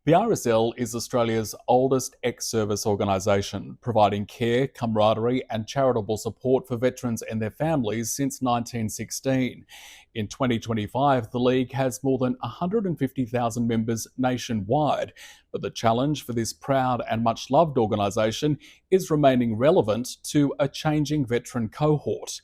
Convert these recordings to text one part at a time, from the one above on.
The RSL is Australia's oldest ex-service organisation, providing care, camaraderie and charitable support for veterans and their families since 1916. In 2025, the League has more than 150,000 members nationwide, but the challenge for this proud and much-loved organisation is remaining relevant to a changing veteran cohort.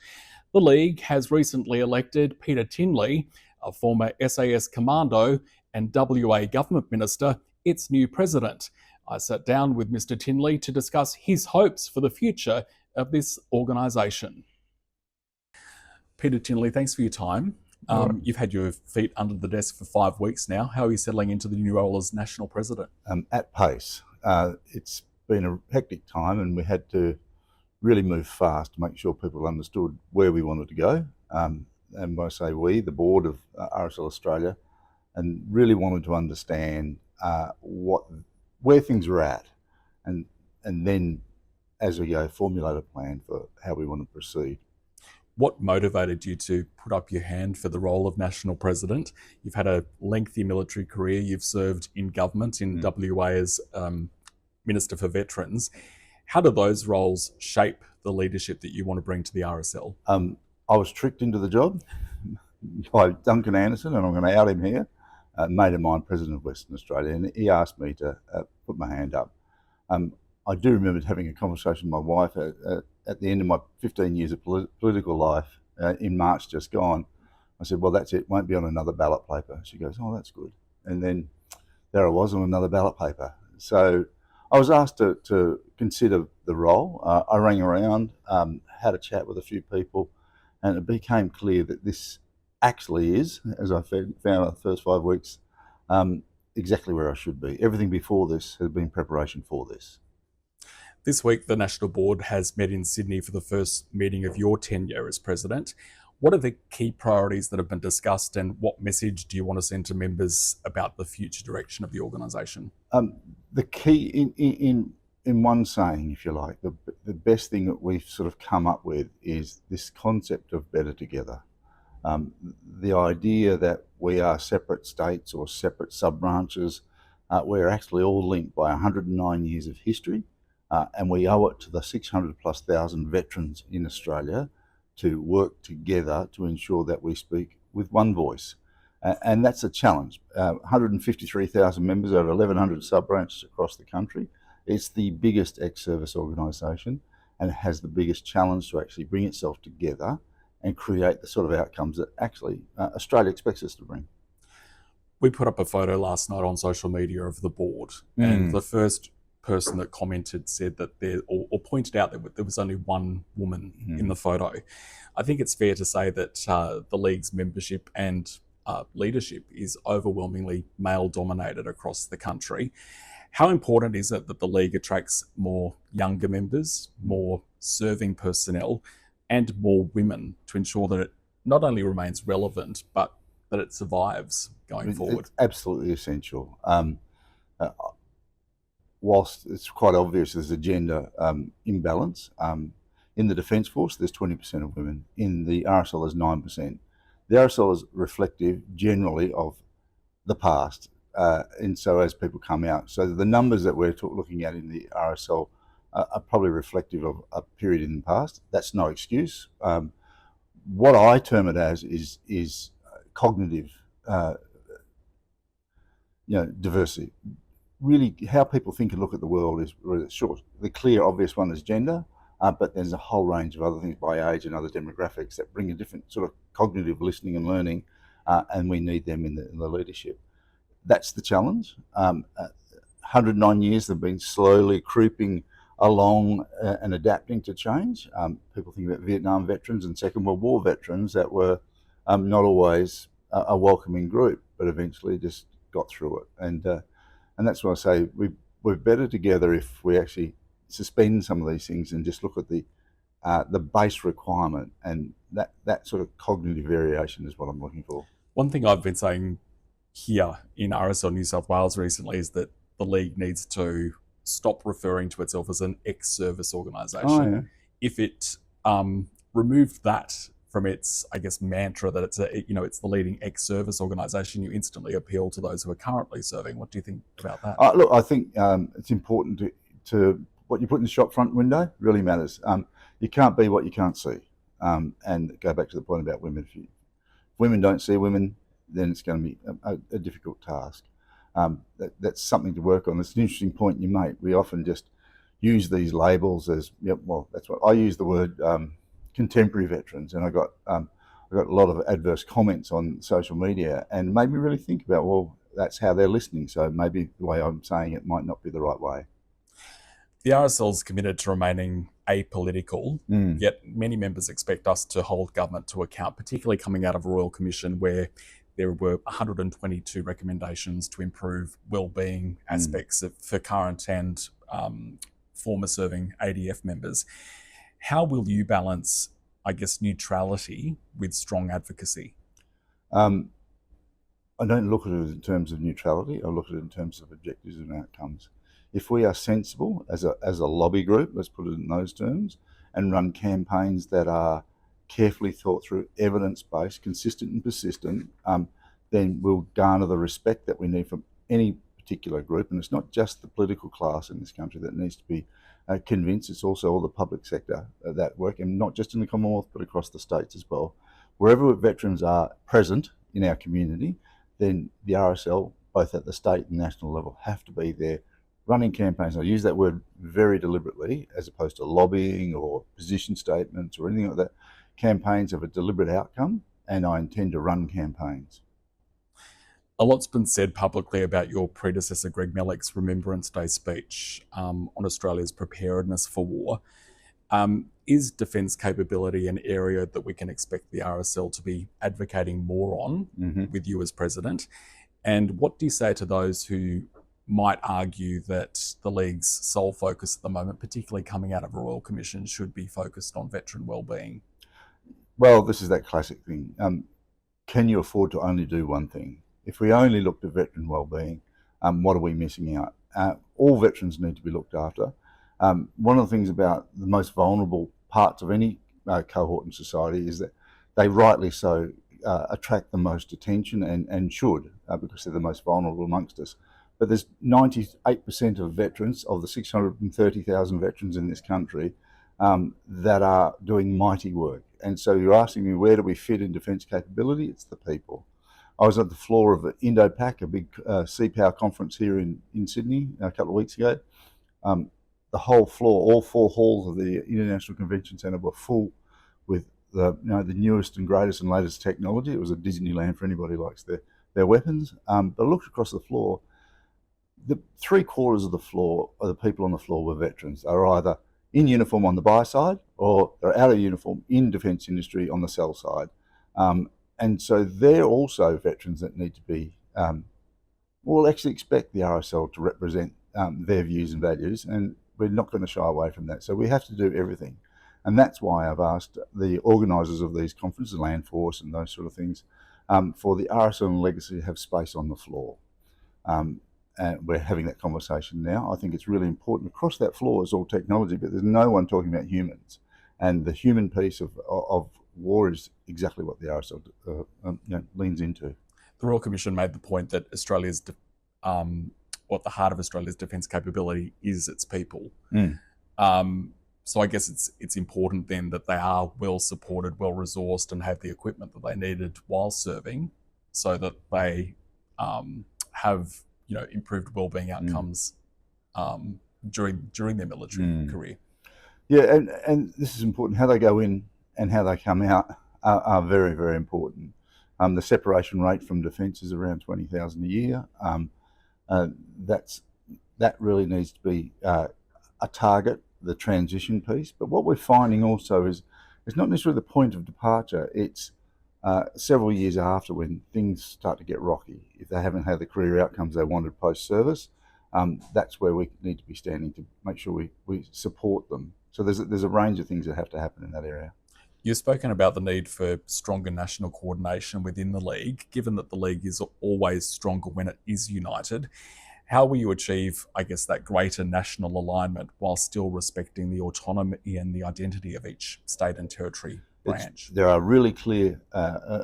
The League has recently elected Peter Tinley, a former SAS commando and WA government minister, its new president. I sat down with Mr. Tinley to discuss his hopes for the future of this organisation. Peter Tinley, thanks for your time. You've had your feet under the desk for 5 weeks now. How are you settling into the new role as national president? At pace. It's been a hectic time and we had to really move fast to make sure people understood where we wanted to go. And when I say we, the board of RSL Australia, and really wanted to understand where things were at, and then as we go formulate a plan for how we want to proceed. What motivated you to put up your hand for the role of national president? You've had a lengthy military career. You've served in government in WA as Minister for Veterans. How do those roles shape the leadership that you want to bring to the RSL? I was tricked into the job by Duncan Anderson, and I'm going to out him here. Mate of mine, President of Western Australia, and he asked me to put my hand up. I do remember having a conversation with my wife at the end of my 15 years of political life in March just gone. I said, well, that's it, won't be on another ballot paper. She goes, oh, that's good. And then there I was on another ballot paper. So I was asked to consider the role. I rang around, had a chat with a few people, and it became clear that this actually is, as I found the first 5 weeks, exactly where I should be. Everything before this has been preparation for this. This week, the National Board has met in Sydney for the first meeting of your tenure as president. What are the key priorities that have been discussed, and what message do you want to send to members about the future direction of the organisation? The key, in one saying, if you like, the best thing that we've sort of come up with is this concept of better together. The idea that we are separate states or separate sub-branches, we're actually all linked by 109 years of history, and we owe it to the 600,000+ veterans in Australia to work together to ensure that we speak with one voice. And that's a challenge. 153,000 members over 1,100 sub-branches across the country. It's the biggest ex-service organisation, and it has the biggest challenge to actually bring itself together and create the sort of outcomes that actually Australia expects us to bring. We put up a photo last night on social media of the board, and the first person that commented said that or pointed out that there was only one woman in the photo. I think it's fair to say that the League's membership and leadership is overwhelmingly male-dominated across the country. How important is it that the League attracts more younger members, more serving personnel, and more women to ensure that it not only remains relevant, but that it survives going forward? It's absolutely essential. Whilst it's quite obvious there's a gender imbalance, in the Defence Force there's 20% of women, in the RSL there's 9%. The RSL is reflective generally of the past, and so as people come out, so the numbers that we're looking at in the RSL are probably reflective of a period in the past. That's no excuse. What I term it as is cognitive, diversity. Really, how people think and look at the world is really short. The clear, obvious one is gender, but there's a whole range of other things by age and other demographics that bring a different sort of cognitive listening and learning, and we need them in the leadership. That's the challenge. 109 years they've been slowly creeping along and adapting to change. People think about Vietnam veterans and Second World War veterans that were not always a welcoming group, but eventually just got through it. And that's why I say we're better together if we actually suspend some of these things and just look at the base requirement, and that sort of cognitive variation is what I'm looking for. One thing I've been saying here in RSL New South Wales recently is that the League needs to stop referring to itself as an ex-service organisation. Oh, yeah. If it removed that from its, I guess, mantra that it's it's the leading ex-service organisation, you instantly appeal to those who are currently serving. What do you think about that? Look, I think it's important to what you put in the shop front window really matters. You can't be what you can't see. And go back to the point about women. If women don't see women, then it's going to be a difficult task. That's something to work on. It's an interesting point you make. We often just use these labels as, that's what I use the word contemporary veterans, and I got a lot of adverse comments on social media, and made me really think about, well, that's how they're listening. So maybe the way I'm saying it might not be the right way. The RSL is committed to remaining apolitical, yet many members expect us to hold government to account, particularly coming out of a Royal Commission where there were 122 recommendations to improve wellbeing aspects for current and former serving ADF members. How will you balance, I guess, neutrality with strong advocacy? I don't look at it in terms of neutrality. I look at it in terms of objectives and outcomes. If we are sensible as a lobby group, let's put it in those terms, and run campaigns that are carefully thought through, evidence-based, consistent and persistent, then we'll garner the respect that we need from any particular group. And it's not just the political class in this country that needs to be convinced, it's also all the public sector that work, and not just in the Commonwealth, but across the states as well. Wherever veterans are present in our community, then the RSL, both at the state and national level, have to be there running campaigns. I use that word very deliberately, as opposed to lobbying or position statements or anything like that. Campaigns have a deliberate outcome, and I intend to run campaigns. A lot's been said publicly about your predecessor, Greg Mellick's Remembrance Day speech on Australia's preparedness for war. Is defence capability an area that we can expect the RSL to be advocating more on with you as president? And what do you say to those who might argue that the League's sole focus at the moment, particularly coming out of a Royal Commission, should be focused on veteran wellbeing? Well, this is that classic thing. Can you afford to only do one thing? If we only looked at veteran wellbeing, what are we missing out? All veterans need to be looked after. One of the things about the most vulnerable parts of any cohort in society is that they rightly so attract the most attention and should, because they're the most vulnerable amongst us. But there's 98% of veterans, of the 630,000 veterans in this country, that are doing mighty work. And so you're asking me, where do we fit in defence capability? It's the people. I was at the floor of Indo-Pac, a big CPOW conference here in Sydney a couple of weeks ago. The whole floor, all four halls of the International Convention Centre were full with the newest and greatest and latest technology. It was a Disneyland for anybody who likes their weapons. But I looked across the floor. The 3/4 of the floor, of the people on the floor, were veterans. They were either in uniform on the buy side, or they're out of uniform in defence industry on the sell side. And so they're also veterans that need to be, we'll actually expect the RSL to represent their views and values, and we're not going to shy away from that. So we have to do everything. And that's why I've asked the organisers of these conferences, Land Force and those sort of things, for the RSL and Legacy to have space on the floor. And we're having that conversation now. I think it's really important. Across that floor is all technology, but there's no one talking about humans. And the human piece of war is exactly what the RSL leans into. The Royal Commission made the point that Australia's, what the heart of Australia's defence capability is its people. So I guess it's important then that they are well supported, well resourced, and have the equipment that they needed while serving, so that they have improved wellbeing outcomes during their military career. Yeah, and this is important. How they go in and how they come out are very, very important. The separation rate from defence is around 20,000 a year. That really needs to be a target, the transition piece. But what we're finding also is it's not necessarily the point of departure. It's several years after, when things start to get rocky. If they haven't had the career outcomes they wanted post-service, that's where we need to be standing to make sure we support them. So there's a range of things that have to happen in that area. You've spoken about the need for stronger national coordination within the League. Given that the League is always stronger when it is united, how will you achieve, I guess, that greater national alignment while still respecting the autonomy and the identity of each state and territory? branch? There are really clear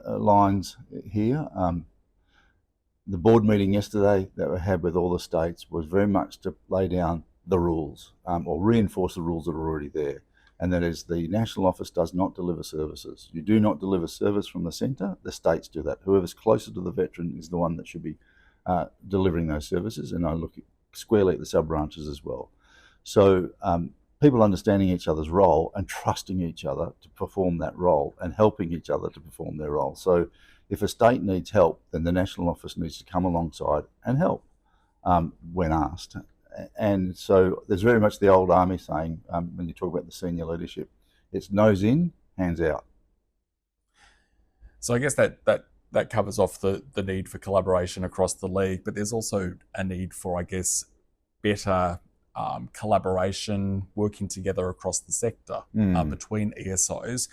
lines here. The board meeting yesterday that we had with all the states was very much to lay down the rules or reinforce the rules that are already there. And that is, the national office does not deliver services. You do not deliver service from the centre, the states do that. Whoever's closer to the veteran is the one that should be delivering those services, and I look squarely at the sub-branches as well. So people understanding each other's role and trusting each other to perform that role and helping each other to perform their role. So if a state needs help, then the national office needs to come alongside and help when asked. And so there's very much the old army saying, when you talk about the senior leadership, it's nose in, hands out. So I guess that covers off the need for collaboration across the league, but there's also a need for, I guess, better collaboration, working together across the sector between ESOs.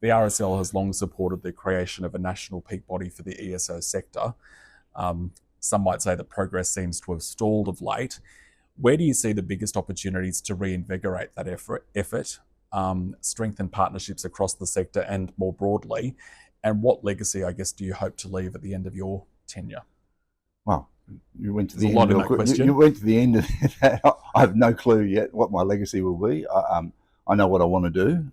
The RSL has long supported the creation of a national peak body for the ESO sector. Some might say that progress seems to have stalled of late. Where do you see the biggest opportunities to reinvigorate that effort, strengthen partnerships across the sector and more broadly? And what legacy, I guess, do you hope to leave at the end of your tenure? Well, you went to the end. A lot in that question. You went to the end of that. I have no clue yet what my legacy will be. I know what I want to do,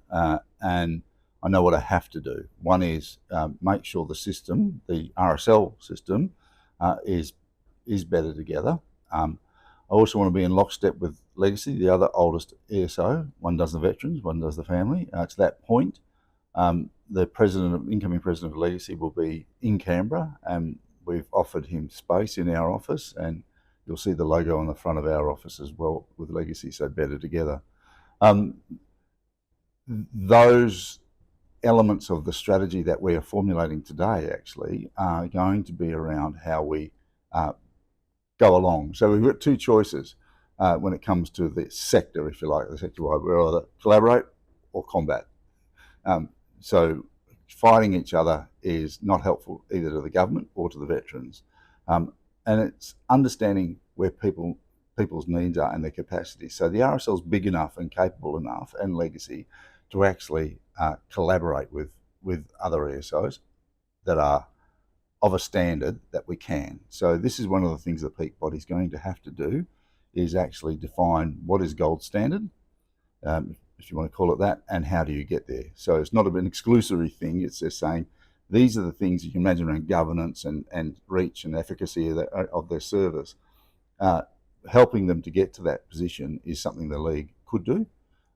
and I know what I have to do. One is make sure the system, the RSL system, is better together. I also want to be in lockstep with Legacy, the other oldest ESO. One does the veterans, one does the family. To that point, the incoming president of Legacy will be in Canberra, and we've offered him space in our office, and you'll see the logo on the front of our office as well with Legacy, so better together. Those elements of the strategy that we are formulating today actually are going to be around how we go along. So we've got two choices when it comes to the sector, if you like, the sector-wide. We're either collaborate or combat. So fighting each other is not helpful either to the government or to the veterans. And it's understanding where people's needs are and their capacity. So the RSL is big enough and capable enough, and Legacy, to actually collaborate with other ESOs that are of a standard that we can. So this is one of the things the peak body's going to have to do, is actually define what is gold standard, if you want to call it that, and how do you get there. So it's not an exclusory thing, it's just saying these are the things you can imagine around governance and reach and efficacy of their service. Helping them to get to that position is something the league could do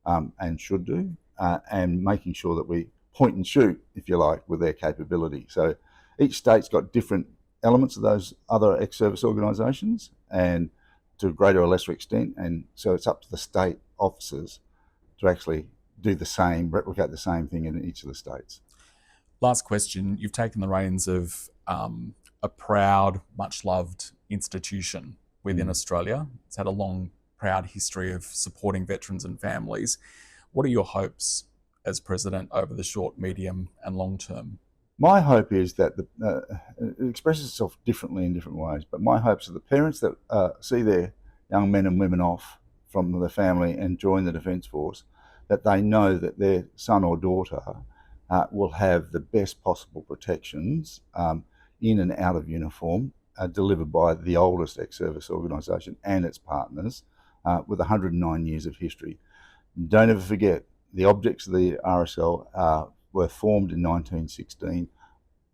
and should do, and making sure that we point and shoot, if you like, with their capability. So each state's got different elements of those other ex-service organisations, and to a greater or lesser extent, and so it's up to the state officers to actually do the same, replicate the same thing in each of the states. Last question. You've taken the reins of a proud, much-loved institution within Australia. It's had a long, proud history of supporting veterans and families. What are your hopes as president over the short, medium and long term? My hope is that it expresses itself differently in different ways, but my hopes are the parents that see their young men and women off from the family and join the Defence Force, that they know that their son or daughter will have the best possible protections in and out of uniform, delivered by the oldest ex-service organisation and its partners with 109 years of history. Don't ever forget, the objects of the RSL were formed in 1916.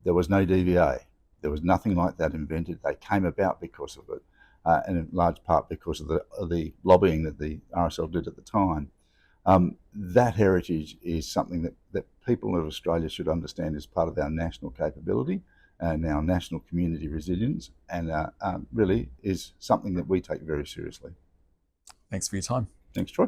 There was no DVA. There was nothing like that invented. They came about because of it, and in large part because of the lobbying that the RSL did at the time. That heritage is something that people of Australia should understand as part of our national capability and our national community resilience, and really is something that we take very seriously. Thanks for your time. Thanks, Troy.